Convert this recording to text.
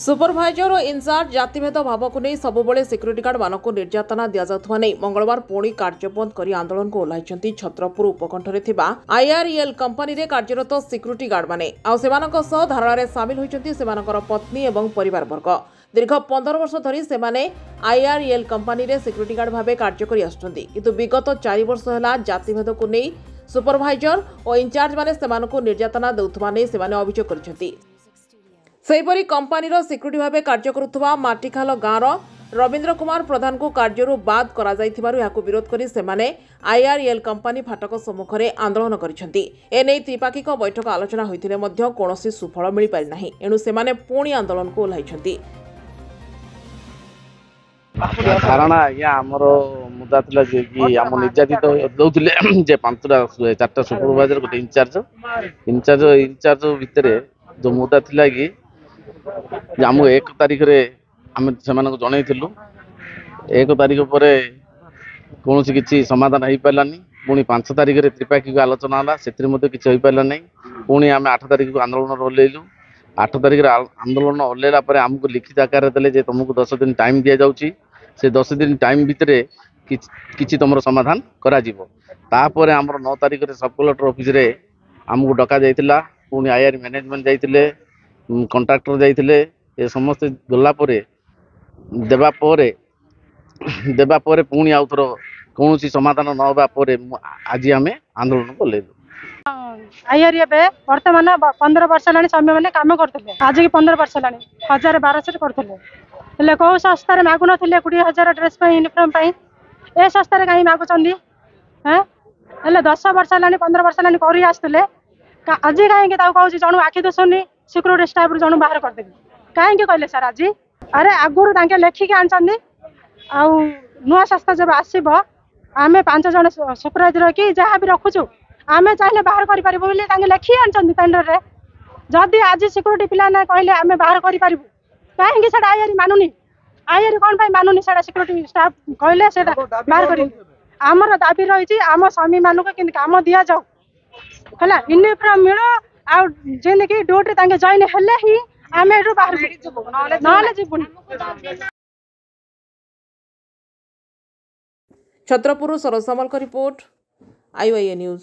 Supervisor और in charge जातिभेद भाव को नहीं सबुबले सिक्यूरीटी गार्ड मानक निर्यातना दि जाउथुवा नै मंगलवार पुणी कार्यबंद कर आंदोलन को ओह्लाइछन्ति छत्रपुर उपकंठरे थिबा आईआरईएल कंपनी रे कार्यरत सिक्यूरीटी गार्ड माने धारणा रे सामिल होइछन्ति सेमानकर पत्नी एवं परिवार वर्ग। दीर्घ 15 वर्ष धरी सेमाने आईआरईएल कंपनी रे सिक्यूरीटी गार्ड भाबे कार्य करि आछन्ति, किंतु विगत 4 वर्ष होला जातिभेद को नहीं सुपरभाइजर और इनचार्ज माने सेमानकु निर्यातना देउथुवा नै सेमाने अभियोग करिछन्ति। सेहीपरि कंपनीर सिक्यूरीटी भावे कार्य करुवा माटीखाल गाँवर रवींद्र कुमार प्रधान को कार्यरू बाद करा जाइथिबारु याकु विरोध करी सेमाने आईआरईएल कंपनी फाटक सम्मुखरे आंदोलन करिसेंति। एने त्रिपाक्षिक बैठक आलोचना होइथिले मध्य कोनोसी सुफल मिलि पारि नाही, एणु सेमाने पुणी आंदोलन को ओह्लाइछन्ति। धारणा आज्ञा आमर मुदा थिला जे कि आम निर्यातित दउथिले जे 4टा सुपरवाइजर गोटे इंचार्ज भितरे जो मुदा थिला कि आम 1 तारिख रे आम सेमानक जनइथिलु 1 तारिख पर कौन किसी समाधान हो पारानी। पुणी 5 तारिख रे त्रिपाक्षिक आलोचना होला, सेतिर मध्ये किछि हो पारा नै। पुणी आम 8 तारिख को आंदोलन ओह्लैलु। 8 तारिख आंदोलन ओह्लैला पर आमको लिखित आकार देले जे तुमको 10 दिन टाइम दिया जाउची, से 10 दिन टाइम भितरे किछि तुमर समाधान करा जिवो। तापर आमर 9 तारिख रे सब कलेक्टर ऑफिस रे आमको डका जाइतिला। पुणी आईआर मैनेजमेंट जाइतिले, कॉन्ट्रैक्टर जाइतिले, ए समस्त गला परे देबा परे पुणी आउथर कौन समाधान न होबा परे आज आम आंदोलन को लेलु। आईआर एबे वर्तमान 15 वर्ष लानी समय माने काम करथिले, आज की 15 वर्ष लानी 1200 करथिले, हेले को संस्था रे मागु नथिले 20000 ड्रेस पे यूनिफॉर्म पे ए संस्था रे काई मागु चंदी हैं। हेले 10 वर्ष लानी 15 वर्ष लानी करी आस्तले आज काई के ताऊ कहउची जणु आखि दोसनी सिक्यूरिटी स्टाफ रे जणु बाहर कर देबी काई के कहले सर आज। अरे आगुरु तांके लेखि के आनचंदी आ नुआ संस्था जब आसीबो आमे 5 जण सुपरवाइजर की जहाँ भी रखुचु आमे चाहे बाहर करि परिबो बोली तांके लेखि आनचंदी टेंडर रे। जदि आज सिक्यूरिटी पिला ना कहले आमे बाहर करि परिबो काहे कि सेटा आईआर मानुनी, आईआर कोन भाई मानुनी सेटा सिक्यूरिटी स्टाफ कहले सेटा बाहर करि। हमर दाबी रहिछि आम स्वामी मानु के किन काम दिया जाऊ हला यूनिफॉर्म मिलो आ जेने कि ड्यूटी तांके जॉइन हेले ही आमे एठु बाहर नले जीवुनी। छत्रपुर सरोज सामल का रिपोर्ट, IOIA न्यूज।